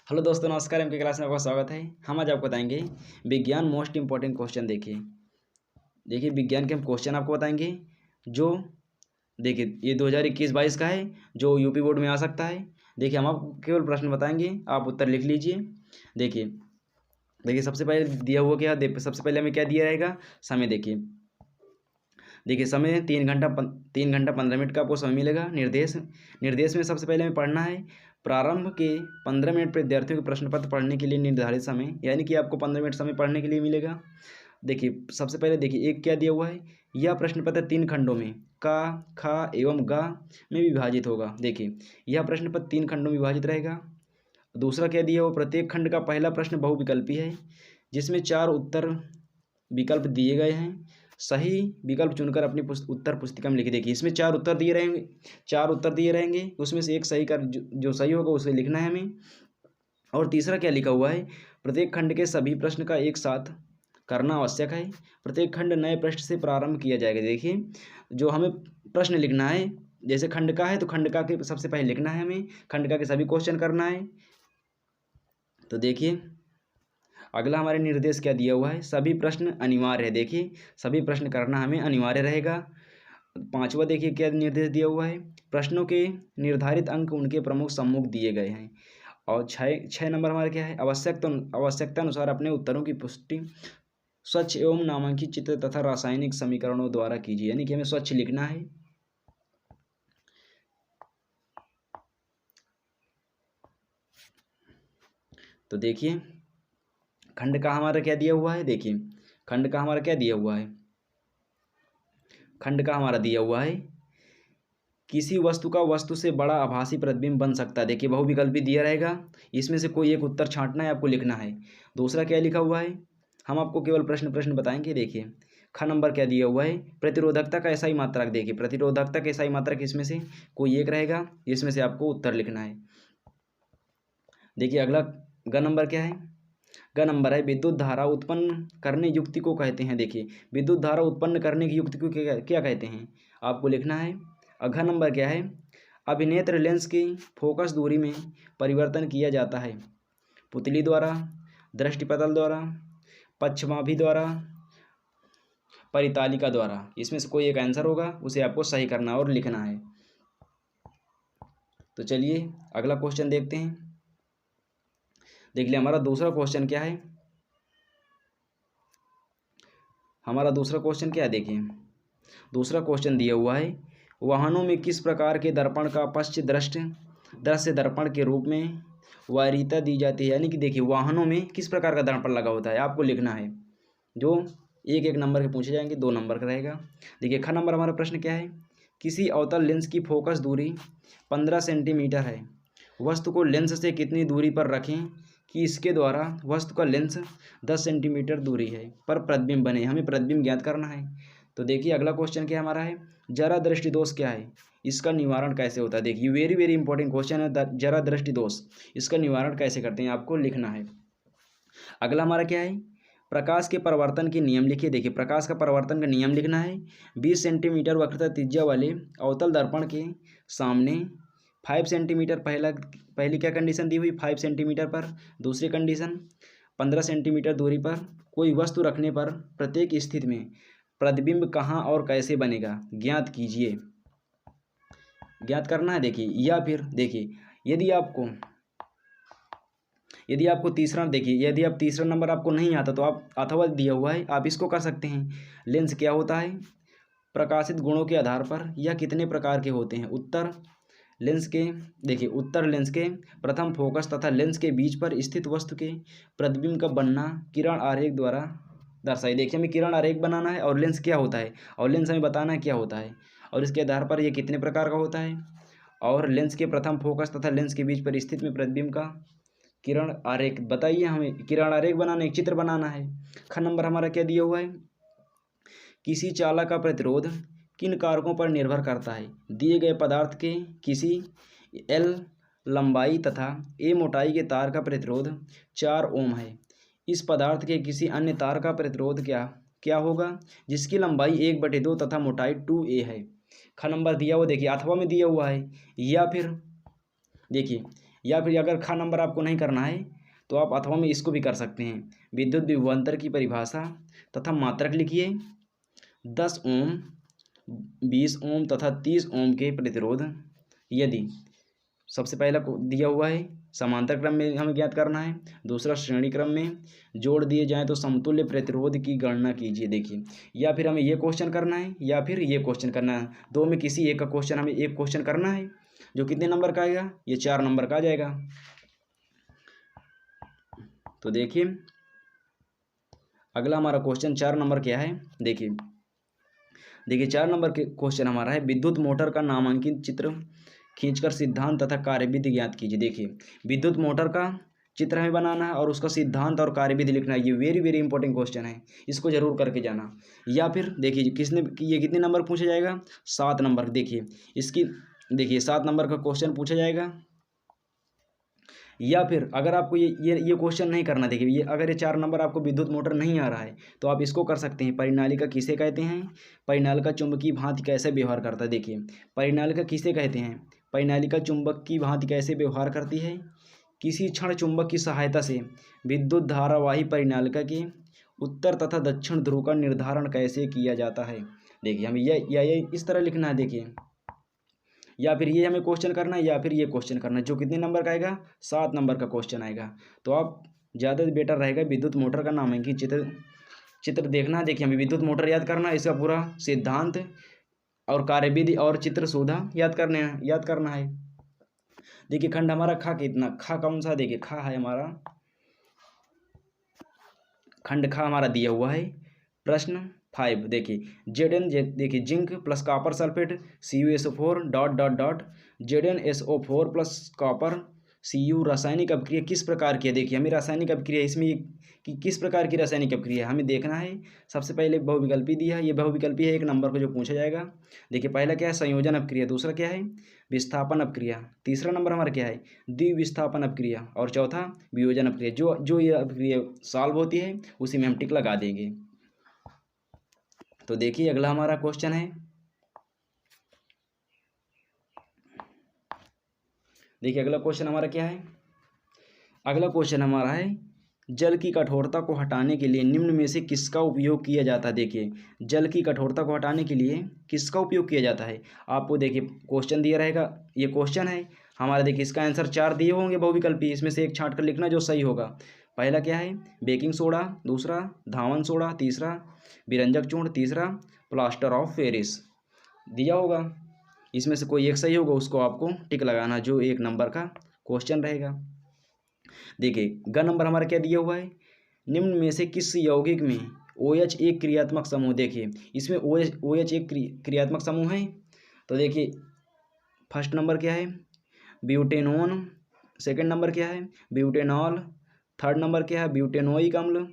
Hello दोस्तों, नमस्कार। इनके क्लास में आपका स्वागत है। हम आज आपको बताएंगे विज्ञान मोस्ट इंपॉर्टेंट क्वेश्चन। देखिए देखिए विज्ञान के हम क्वेश्चन आपको बताएंगे जो देखिए ये 2021-22 का है, जो यूपी बोर्ड में आ सकता है। देखिए हम आपको केवल प्रश्न बताएंगे, आप उत्तर लिख लीजिए। देखिए देखिए सबसे पहले दिया हुआ क्या सबसे पहले हमें क्या दिया रहेगा, समय। देखिए समय 3 घंटा 15 मिनट का आपको समय मिलेगा। निर्देश में सबसे पहले हमें पढ़ना है प्रारंभ के 15 मिनट विद्यार्थियों के प्रश्न पत्र पढ़ने के लिए निर्धारित समय, यानी कि आपको 15 मिनट समय पढ़ने के लिए मिलेगा। देखिए सबसे पहले देखिए एक क्या दिया हुआ है, यह प्रश्न पत्र 3 खंडों में का, खा एवं गा में विभाजित होगा। देखिए यह प्रश्न पत्र 3 खंडों में विभाजित रहेगा। दूसरा क्या दिया हुआ, प्रत्येक खंड का पहला प्रश्न बहुविकल्पी है जिसमें 4 उत्तर विकल्प दिए गए हैं। सही विकल्प चुनकर अपनी उत्तर पुस्तिका में लिखिए। देखिए इसमें 4 उत्तर दिए रहेंगे, उसमें से एक सही कर जो सही होगा उसे लिखना है हमें। और तीसरा क्या लिखा हुआ है, प्रत्येक खंड के सभी प्रश्न का एक साथ करना आवश्यक है। प्रत्येक खंड नए प्रश्न से प्रारंभ किया जाएगा। देखिए जो हमें प्रश्न लिखना है, जैसे खंड का है तो खंड का के सबसे पहले लिखना है हमें, खंड का के सभी क्वेश्चन करना है। तो देखिए अगला हमारे निर्देश क्या दिया हुआ है, सभी प्रश्न अनिवार्य है। देखिए सभी प्रश्न करना हमें अनिवार्य रहेगा। पांचवा देखिए क्या निर्देश दिया हुआ है, प्रश्नों के निर्धारित अंक उनके प्रमुख सम्मुख दिए गए हैं। और छः नंबर हमारा क्या है, आवश्यकता अनुसार अपने उत्तरों की पुष्टि स्वच्छ एवं नामांकित चित्र तथा रासायनिक समीकरणों द्वारा कीजिए, यानी कि हमें स्वच्छ लिखना है। तो देखिए खंड का हमारा क्या दिया हुआ है, देखिए खंड का हमारा क्या दिया हुआ है, खंड का हमारा दिया हुआ है किसी वस्तु का वस्तु से बड़ा आभासी प्रतिबिंब बन सकता है। देखिए बहुविकल्पी दिया रहेगा, इसमें से कोई एक उत्तर छांटना है, आपको लिखना है। दूसरा क्या लिखा हुआ है, हम आपको केवल प्रश्न बताएंगे। देखिए ख नंबर क्या दिया हुआ है, प्रतिरोधकता का ऐसा ही मात्रक। देखिए प्रतिरोधकता का ऐसा ही मात्रक इसमें से कोई एक रहेगा, इसमें से आपको उत्तर लिखना है। देखिए अगला ग नंबर क्या है, ग नंबर है विद्युत धारा उत्पन्न करने युक्ति को कहते हैं। देखिए विद्युत धारा उत्पन्न करने की युक्ति को क्या कहते हैं, आपको लिखना है। अघ नंबर क्या है, अभिनेत्र लेंस की फोकस दूरी में परिवर्तन किया जाता है पुतली द्वारा, दृष्टिपटल द्वारा, पक्षमाभि द्वारा, परितालिका द्वारा। इसमें से कोई एक आंसर होगा, उसे आपको सही करना और लिखना है। तो चलिए अगला क्वेश्चन देखते हैं। देख लिया हमारा दूसरा क्वेश्चन क्या है, हमारा दूसरा क्वेश्चन क्या है। देखिए दूसरा क्वेश्चन दिया हुआ है, वाहनों में किस प्रकार के दर्पण का पश्च दृश्य दर्पण के रूप में वरीयता दी जाती है। यानी कि देखिए वाहनों में किस प्रकार का दर्पण लगा होता है, आपको लिखना है। जो एक एक नंबर के पूछे जाएंगे, 2 नंबर का रहेगा। देखिए ख नंबर हमारा प्रश्न क्या है, किसी अवतल लेंस की फोकस दूरी 15 सेंटीमीटर है, वस्तु को लेंस से कितनी दूरी पर रखें कि इसके द्वारा वस्तु का लेंस 10 सेंटीमीटर दूरी है पर प्रतिबिंब बने। हमें प्रतिबिंब ज्ञात करना है। तो देखिए अगला क्वेश्चन क्या हमारा है, जरा दृष्टि दोष क्या है, इसका निवारण कैसे होता है। देखिए वेरी वेरी इंपॉर्टेंट क्वेश्चन है, जरा दृष्टि दोष, इसका निवारण कैसे करते हैं, आपको लिखना है। अगला हमारा क्या है, प्रकाश के परावर्तन के नियम लिखिए। देखिए प्रकाश का परावर्तन का नियम लिखना है। 20 सेंटीमीटर वक्रता त्रिज्या वाले अवतल दर्पण के सामने 5 सेंटीमीटर पहली क्या कंडीशन दी हुई, 5 सेंटीमीटर पर। दूसरी कंडीशन 15 सेंटीमीटर दूरी पर कोई वस्तु रखने पर प्रत्येक स्थिति में प्रतिबिंब कहाँ और कैसे बनेगा, ज्ञात कीजिए। ज्ञात करना है। देखिए या फिर देखिए यदि आपको तीसरा, देखिए यदि आप तीसरा नंबर आपको नहीं आता तो आप अथवा दिया हुआ है, आप इसको कर सकते हैं। लेंस क्या होता है, प्रकाशित गुणों के आधार पर यह कितने प्रकार के होते हैं। उत्तर लेंस के प्रथम फोकस तथा लेंस के बीच पर स्थित वस्तु के प्रतिबिंब का बनना किरण आरेख द्वारा दर्शाई। देखिए हमें किरण आरेख बनाना है और लेंस क्या होता है, और लेंस हमें बताना है क्या होता है, और इसके आधार पर यह कितने प्रकार का होता है। और लेंस के प्रथम फोकस तथा लेंस के बीच पर स्थित में प्रतिबिंब का किरण आरेख बताइए। हमें किरण आरेख बनाना, एक चित्र बनाना है। ख नंबर हमारा क्या दिया हुआ है, किसी चालक का प्रतिरोध किन कारकों पर निर्भर करता है। दिए गए पदार्थ के किसी L लंबाई तथा A मोटाई के तार का प्रतिरोध 4 ओम है। इस पदार्थ के किसी अन्य तार का प्रतिरोध क्या होगा जिसकी लंबाई 1/2 तथा मोटाई 2A है। ख नंबर दिया हुआ देखिए अथवा में दिया हुआ है, या फिर देखिए या फिर अगर ख नंबर आपको नहीं करना है तो आप अथवा में इसको भी कर सकते हैं। विद्युत विभवांतर की परिभाषा तथा मात्रक लिखिए। 10 ओम, 20 ओम तथा 30 ओम के प्रतिरोध यदि सबसे पहला दिया हुआ है समांतर क्रम में हमें ज्ञात करना है, दूसरा श्रेणी क्रम में जोड़ दिए जाएं तो समतुल्य प्रतिरोध की गणना कीजिए। देखिए, या फिर हमें ये क्वेश्चन करना है या फिर ये क्वेश्चन करना है, दो में किसी एक का क्वेश्चन हमें एक क्वेश्चन करना है जो कितने नंबर का आएगा, ये 4 नंबर का आ जाएगा। तो देखिए अगला हमारा क्वेश्चन 4 नंबर क्या है। देखिए 4 नंबर के क्वेश्चन हमारा है विद्युत मोटर का नामांकित चित्र खींचकर सिद्धांत तथा कार्यविधि ज्ञात कीजिए। देखिए विद्युत मोटर का चित्र हमें बनाना है और उसका सिद्धांत और कार्यविधि लिखना है। ये वेरी वेरी इंपॉर्टेंट क्वेश्चन है, इसको जरूर करके जाना। या फिर देखिए ये कितने नंबर पूछा जाएगा, 7 नंबर। देखिए 7 नंबर का क्वेश्चन पूछा जाएगा। या फिर अगर आपको ये क्वेश्चन नहीं करना, देखिए ये अगर ये 4 नंबर आपको विद्युत मोटर नहीं आ रहा है तो आप इसको कर सकते हैं। परिनालिका किसे कहते हैं, परिनालिका चुंबक की भांति कैसे व्यवहार करता है। देखिए परिनालिका किसे कहते हैं, परिनालिका चुंबक की भांति कैसे व्यवहार करती है, किसी क्षण चुंबक की सहायता से विद्युत धारावाही परिनालिका के उत्तर तथा दक्षिण ध्रुव का निर्धारण कैसे किया जाता है। देखिए हमें यह इस तरह लिखना है। देखिए या फिर ये हमें क्वेश्चन करना है या फिर ये क्वेश्चन करना है जो कितने नंबर का आएगा, 7 नंबर का क्वेश्चन आएगा। तो आप ज़्यादा बेटर रहेगा विद्युत मोटर का नामांकित चित्र देखना है। देखिए हमें विद्युत मोटर याद करना है, इसका पूरा सिद्धांत और कार्यविधि और चित्र सुधा याद करना है। देखिए खंड हमारा खा कितना, खा कौन सा, देखिए खा है हमारा, खंड खा हमारा दिया हुआ है। प्रश्न 5 देखिए Zn देखिए zinc plus copper sulphate CuSO4 dot dot dot ZnSO4 plus copper Cu रासायनिक अभिक्रिया किस प्रकार की है। देखिए हमें रासायनिक अभिक्रिया इसमें कि किस प्रकार की रासायनिक अभिक्रिया हमें देखना है। सबसे पहले बहुविकल्पी दिया है, ये बहुविकल्पी है 1 नंबर को जो पूछा जाएगा। देखिए पहला क्या है, संयोजन अभिक्रिया, दूसरा क्या है, विस्थापन अभिक्रिया, तीसरा नंबर हमारा क्या है, द्विविस्थापन अभिक्रिया, और चौथा वियोजन अभिक्रिया। जो ये अभिक्रिया सॉल्व होती है उसी में हम टिक लगा देंगे। तो देखिए अगला हमारा क्वेश्चन है, देखिए अगला क्वेश्चन हमारा क्या है। अगला क्वेश्चन हमारा है जल की कठोरता को हटाने के लिए निम्न में से किसका उपयोग किया जाता है। देखिए जल की कठोरता को हटाने के लिए किसका उपयोग किया जाता है। आपको देखिए क्वेश्चन दिया रहेगा, ये क्वेश्चन है हमारा। देखिए इसका आंसर 4 दिए होंगे बहुविकल्पी, इसमें से एक छांट कर लिखना जो सही होगा। पहला क्या है, बेकिंग सोडा, दूसरा धावन सोडा, तीसरा विरंजक चूर्ण, तीसरा प्लास्टर ऑफ पेरिस दिया होगा। इसमें से कोई एक सही होगा, उसको आपको टिक लगाना जो 1 नंबर का क्वेश्चन रहेगा। देखिए ग नंबर हमारा क्या दिया हुआ है, निम्न में से किस यौगिक में OH एक क्रियात्मक समूह। देखिए इसमें OH एक क्रियात्मक समूह है। तो देखिए फर्स्ट नंबर क्या है, ब्यूटेनोन, सेकंड नंबर क्या है, ब्यूटेनॉल, थर्ड नंबर क्या है, ब्यूटेनोइक अम्ल,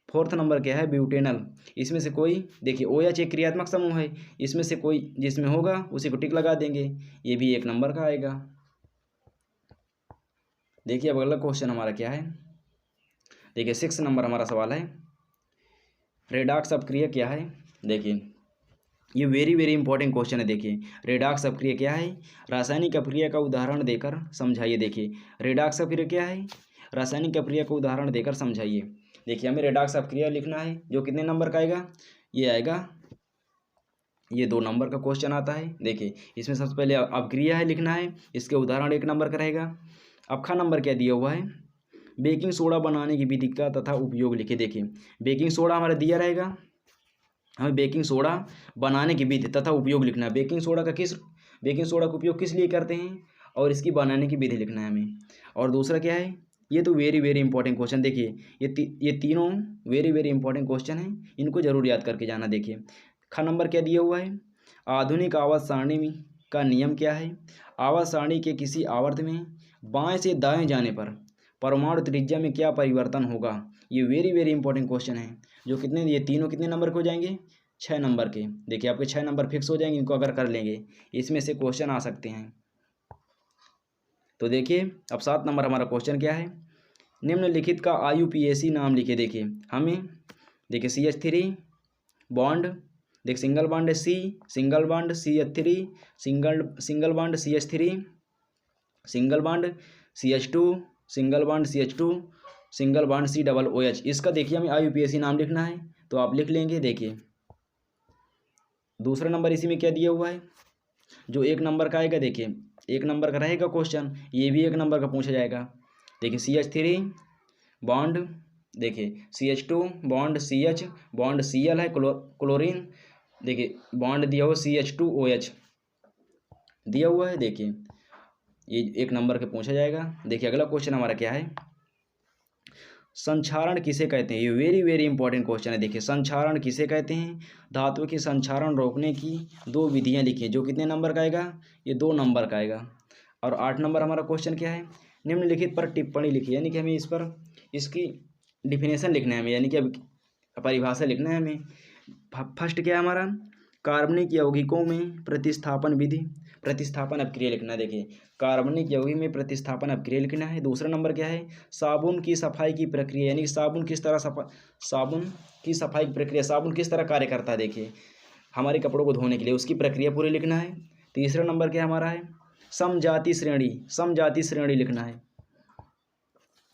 फोर्थ नंबर क्या है, ब्यूटेनल। इसमें से कोई देखिए OH एक क्रियात्मक समूह है, इसमें से कोई जिसमें होगा उसी को टिक लगा देंगे, ये भी 1 नंबर का आएगा। देखिए अब अगला क्वेश्चन हमारा क्या है। देखिए 6 नंबर हमारा सवाल है, रेडॉक्स अपक्रिया क्या है। देखिए ये वेरी वेरी इंपॉर्टेंट क्वेश्चन है। देखिए रेडॉक्स अपक्रिया क्या है, रासायनिक अपक्रिया का उदाहरण देकर समझाइए। देखिए रेडॉक्स अपक्रिया क्या है, रासायनिक अपक्रिया को उदाहरण देकर समझाइए। देखिए हमें रेडॉक्स अपक्रिया लिखना है जो कितने नंबर का आएगा, ये आएगा, ये 2 नंबर का क्वेश्चन आता है। देखिए इसमें सबसे पहले अपक्रिया है लिखना है, इसके उदाहरण 1 नंबर का रहेगा। अब खा नंबर क्या दिया हुआ है, बेकिंग सोडा बनाने की विधि का तथा उपयोग लिखे। देखिए बेकिंग सोडा हमारा दिया रहेगा, हमें बेकिंग सोडा बनाने की विधि तथा उपयोग लिखना है। बेकिंग सोडा का उपयोग किस लिए करते हैं और इसकी बनाने की विधि लिखना है हमें। और दूसरा क्या है, ये तो वेरी वेरी इंपॉर्टेंट क्वेश्चन। देखिए ये तीनों वेरी वेरी इंपॉर्टेंट क्वेश्चन हैं, इनको जरूर याद करके जाना। देखिए ख नंबर क्या दिया हुआ है, आधुनिक आवर्त सारणी का नियम क्या है। आवर्त सारणी के किसी आवर्त में बाएं से दाएं जाने पर परमाणु त्रिज्या में क्या परिवर्तन होगा। ये वेरी वेरी इंपॉर्टेंट क्वेश्चन है जो ये तीनों कितने नंबर के हो जाएंगे, 6 नंबर के। देखिए आपके 6 नंबर फिक्स हो जाएंगे, इनको अगर कर लेंगे इसमें से क्वेश्चन आ सकते हैं। तो देखिए अब 7 नंबर हमारा क्वेश्चन क्या है, निम्नलिखित का IUPAC नाम लिखिए। देखिए हमें देखिए CH3 बॉन्ड, देख सिंगल बॉन्ड है C, single bond CH3, single bond CH3, single bond CH2 single bond CH2 single bond COOH। इसका देखिए हमें IUPAC नाम लिखना है तो आप लिख लेंगे। देखिए दूसरा नंबर इसी में क्या दिया हुआ है, जो एक नंबर का आएगा, देखिए एक नंबर का रहेगा क्वेश्चन, ये भी एक नंबर का पूछा जाएगा। देखिए CH3 बॉन्ड, देखिए CH2 bond CH bond Cl है क्लोरीन, देखिए बॉन्ड दिया हुआ CH2OH दिया हुआ है। देखिए ये एक नंबर के पूछा जाएगा। देखिए अगला क्वेश्चन हमारा क्या है, संक्षारण किसे कहते हैं। ये वेरी वेरी इंपॉर्टेंट क्वेश्चन है। देखिए संक्षारण किसे कहते हैं, धातु की संक्षारण रोकने की 2 विधियां लिखिए। जो कितने नंबर का आएगा, ये 2 नंबर का आएगा। और 8 नंबर हमारा क्वेश्चन क्या है, निम्नलिखित पर टिप्पणी लिखिए। यानी कि हमें इस पर इसकी डिफिनेशन लिखना है हमें, यानी कि अब परिभाषा लिखना है हमें। फर्स्ट क्या है हमारा, कार्बनिक यौगिकों में प्रतिस्थापन विधि, प्रतिस्थापन अपक्रिया लिखना है। देखिए कार्बनिक यौगिक में प्रतिस्थापन अपक्रिया लिखना है। दूसरा नंबर क्या है, साबुन की सफाई की प्रक्रिया, यानी कि साबुन की सफाई प्रक्रिया, साबुन किस तरह कार्य करता है, देखिए हमारे कपड़ों को धोने के लिए, उसकी प्रक्रिया पूरी लिखना है। तीसरा नंबर क्या हमारा है, समजाति श्रेणी लिखना है।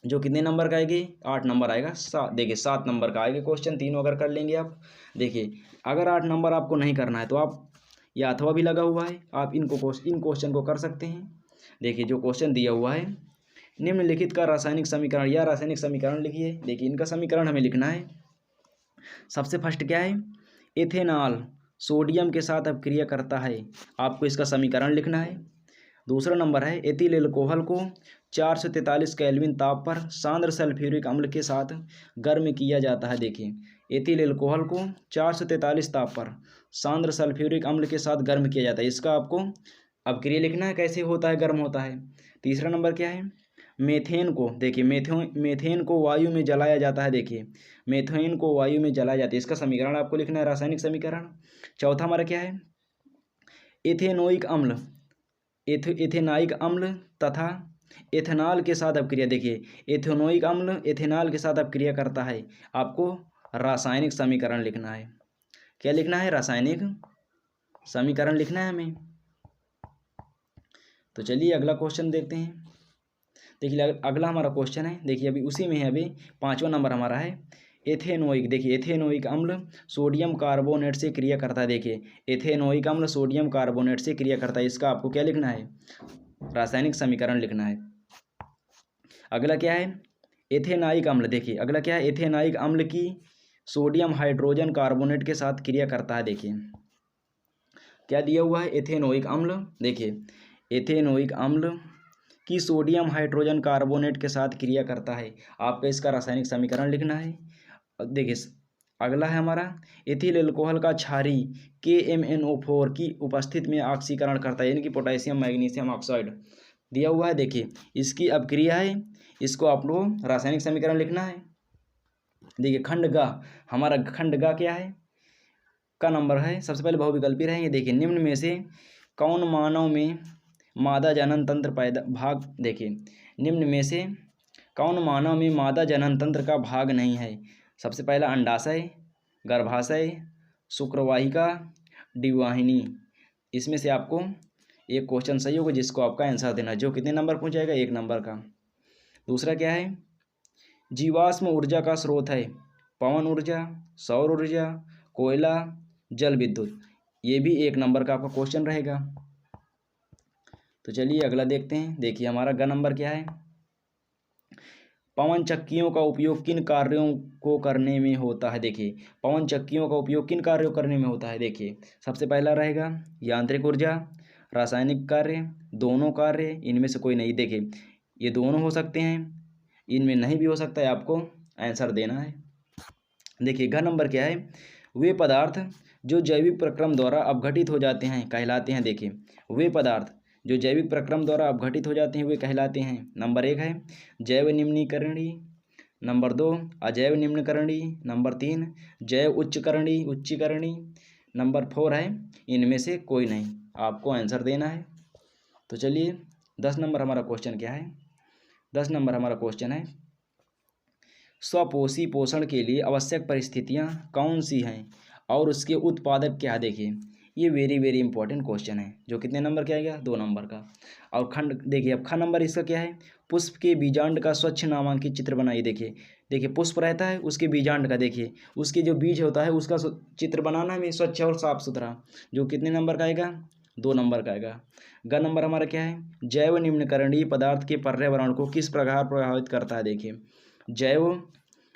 जो कितने नंबर का आएगी, 8 नंबर आएगा। देखिए 7 नंबर का आएगा क्वेश्चन, तीनों अगर कर लेंगे आप। देखिए अगर 8 नंबर आपको नहीं करना है तो आप, या अथवा भी लगा हुआ है, आप इन क्वेश्चन को कर सकते हैं। देखिए जो क्वेश्चन दिया हुआ है, निम्नलिखित का रासायनिक समीकरण या रासायनिक समीकरण लिखिए। देखिए इनका समीकरण हमें लिखना है। सबसे फर्स्ट क्या है, इथेनॉल सोडियम के साथ अपक्रिया करता है, आपको इसका समीकरण लिखना है। दूसरा नंबर है, एथिल एल्कोहल को 443 केल्विन ताप पर सांद्र सल्फ्यूरिक अम्ल के साथ गर्म किया जाता है। देखिए एथिल एल्कोहल को 443 ताप पर सांद्र सल्फ्यूरिक अम्ल के साथ गर्म किया जाता है, इसका आपको अपक्रिया लिखना है, कैसे होता है, गर्म होता है। तीसरा नंबर क्या है, मेथेन को, देखिए मेथेन को वायु में जलाया जाता है। देखिए मेथेन को वायु में जलाया जाता है, इसका समीकरण आपको लिखना है, रासायनिक समीकरण। चौथा हमारा क्या है, इथेनोइक अम्ल इथेनाइक अम्ल तथा एथेनॉल के साथ अपक्रिया। देखिए एथेनोइक अम्ल एथेनॉल के साथ अपक्रिया करता है, आपको रासायनिक समीकरण लिखना है। क्या लिखना है, रासायनिक समीकरण लिखना है हमें। तो चलिए अगला क्वेश्चन देखते हैं। देखिए अगला हमारा क्वेश्चन है, देखिए अभी उसी में है, अभी 5वां नंबर हमारा है, एथेनोइक। देखिए एथेनोइक अम्ल सोडियम कार्बोनेट से क्रिया करता है। देखिए एथेनोइक अम्ल सोडियम कार्बोनेट से क्रिया करता है, इसका आपको क्या लिखना है, रासायनिक समीकरण लिखना है। अगला क्या है, एथेनाइक अम्ल। देखिए अगला क्या है, एथेनाइक अम्ल की सोडियम हाइड्रोजन कार्बोनेट के साथ क्रिया करता है। देखिए क्या दिया हुआ है, एथेनोइक अम्ल। देखिए एथेनोइक अम्ल की सोडियम हाइड्रोजन कार्बोनेट के साथ क्रिया करता है, आपको इसका रासायनिक समीकरण लिखना है। देखिए अगला है हमारा, एथिल एल्कोहल का क्षारी KMnO4 की उपस्थिति में ऑक्सीकरण करता है, यानी कि पोटेशियम मैग्नीशियम ऑक्साइड दिया हुआ है। देखिए इसकी अपक्रिया है, इसको आपको रासायनिक समीकरण लिखना है। देखिए खंड ग, हमारा खंड ग क्या है, का नंबर है, सबसे पहले बहुविकल्पी रहेंगे। देखिए निम्न में से कौन मानव में मादा जनन तंत्र पैदा भाग, देखिए निम्न में से कौन मानव में मादा जनन तंत्र का भाग नहीं है। सबसे पहला अंडाशय, गर्भाशय, शुक्रवाहिका, डिवाहिनी। इसमें से आपको एक क्वेश्चन सही होगा जिसको आपका आंसर देना है। जो कितने नंबर पहुंच जाएगा, 1 नंबर का। दूसरा क्या है, जीवाश्म ऊर्जा का स्रोत है पवन ऊर्जा, सौर ऊर्जा, कोयला, जल विद्युत। ये भी 1 नंबर का आपका क्वेश्चन रहेगा। तो चलिए अगला देखते हैं। देखिए हमारा ग नंबर क्या है, पवन चक्कियों का उपयोग किन कार्यों को करने में होता है। देखिए पवन चक्कियों का उपयोग किन कार्यों करने में होता है। देखिए सबसे पहला रहेगा यांत्रिक ऊर्जा, रासायनिक कार्य, दोनों कार्य, इनमें से कोई नहीं। देखिए ये दोनों हो सकते हैं, इनमें नहीं भी हो सकता है, आपको आंसर देना है। देखिए घ नंबर क्या है, वे पदार्थ जो जैविक प्रक्रम द्वारा अपघटित हो जाते हैं कहलाते हैं। देखिए वे पदार्थ जो जैविक प्रक्रम द्वारा अपघटित हो जाते हैं वे कहलाते हैं। नंबर 1 है जैव निम्नीकरणीय, नंबर 2 अजैव निम्नीकरणीय, नंबर 3 जैव उच्चीकरणीय, नंबर 4 है इनमें से कोई नहीं, आपको आंसर देना है। तो चलिए 10 नंबर हमारा क्वेश्चन क्या है, 10 नंबर हमारा क्वेश्चन है, स्वपोषी पोषण के लिए आवश्यक परिस्थितियां कौन सी हैं और उसके उत्पादक क्या। देखिए ये वेरी वेरी इंपॉर्टेंट क्वेश्चन है, जो कितने नंबर का आएगा, 2 नंबर का। और खंड, देखिए अब ख नंबर इसका क्या है, पुष्प के बीजांड का स्वच्छ नामांकित चित्र बनाइए। देखिए देखिए पुष्प रहता है, उसके बीजांड का देखिए, उसके जो बीज होता है उसका चित्र बनाना है स्वच्छ और साफ सुथरा, जो कितने नंबर का आएगा? 2 नंबर का आएगा। ग नंबर हमारा क्या है? जैव निम्नकरणीय पदार्थ के पर्यावरण को किस प्रकार प्रभावित करता है। देखिए जैव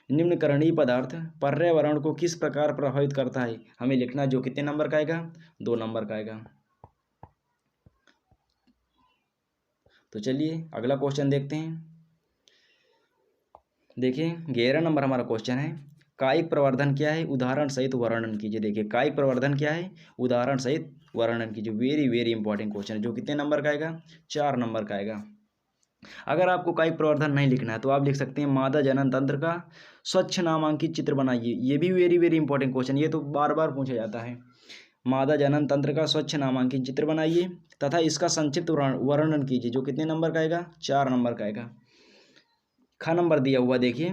निम्नकरणीय पदार्थ पर्यावरण को किस प्रकार प्रभावित करता है, हमें लिखना, जो कितने नंबर का आएगा? 2 नंबर का आएगा। तो चलिए अगला क्वेश्चन देखते हैं। देखिए 11 नंबर हमारा क्वेश्चन है, कायिक प्रवर्धन क्या है, उदाहरण सहित वर्णन कीजिए। देखिए कायिक प्रवर्धन क्या है, उदाहरण सहित वर्णन कीजिए। वेरी वेरी इंपॉर्टेंट क्वेश्चन है, जो कितने नंबर का आएगा? 4 नंबर का आएगा। अगर आपको कायिक प्रवर्धन नहीं लिखना है तो आप लिख सकते हैं मादा जनन तंत्र का स्वच्छ नामांकित चित्र बनाइए। ये भी वेरी वेरी इंपॉर्टेंट क्वेश्चन, ये तो बार बार पूछा जाता है। मादा जनन तंत्र का स्वच्छ नामांकित चित्र बनाइए तथा इसका संक्षिप्त वर्णन कीजिए, जो कितने नंबर का आएगा? 4 नंबर का आएगा। ख नंबर दिया हुआ देखिए,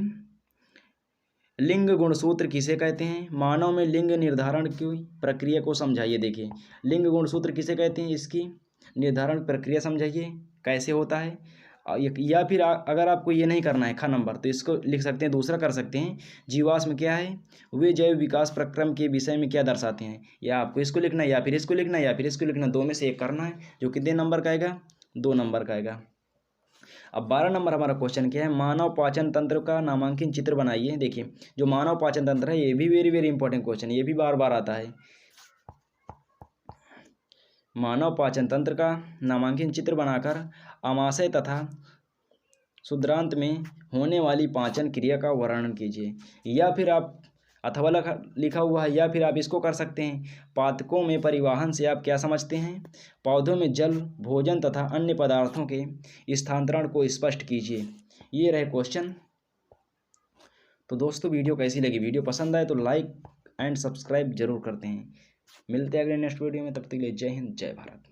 लिंग गुणसूत्र किसे कहते हैं, मानव में लिंग निर्धारण की प्रक्रिया को समझाइए। देखिए लिंग गुणसूत्र किसे कहते हैं, इसकी निर्धारण प्रक्रिया समझाइए कैसे होता है। या फिर अगर आपको ये नहीं करना है ख नंबर, तो इसको लिख सकते हैं, दूसरा कर सकते हैं, जीवाश्म क्या है, वे जैव विकास प्रक्रम के विषय में क्या दर्शाते हैं। या आपको इसको लिखना है या फिर इसको लिखना है या फिर इसको लिखना, 2 में से एक करना है, जो कितने नंबर का आएगा? 2 नंबर का आएगा। अब 12 नंबर हमारा क्वेश्चन क्या है, मानव पाचन तंत्र का नामांकित चित्र बनाइए। देखिए जो मानव पाचन तंत्र है, ये भी वेरी वेरी इंपॉर्टेंट क्वेश्चन है, ये भी बार बार आता है। मानव पाचन तंत्र का नामांकित चित्र बनाकर आमाशय तथा शुद्रांत में होने वाली पाचन क्रिया का वर्णन कीजिए। या फिर आप अथवा लिखा हुआ है, या फिर आप इसको कर सकते हैं, पातकों में परिवहन से आप क्या समझते हैं, पौधों में जल, भोजन तथा अन्य पदार्थों के स्थानांतरण को स्पष्ट कीजिए। ये रहे क्वेश्चन। तो दोस्तों वीडियो कैसी लगी? वीडियो पसंद आए तो लाइक एंड सब्सक्राइब जरूर करते हैं। मिलते हैं अगले नेक्स्ट वीडियो में, तब तक के लिए जय हिंद जय भारत।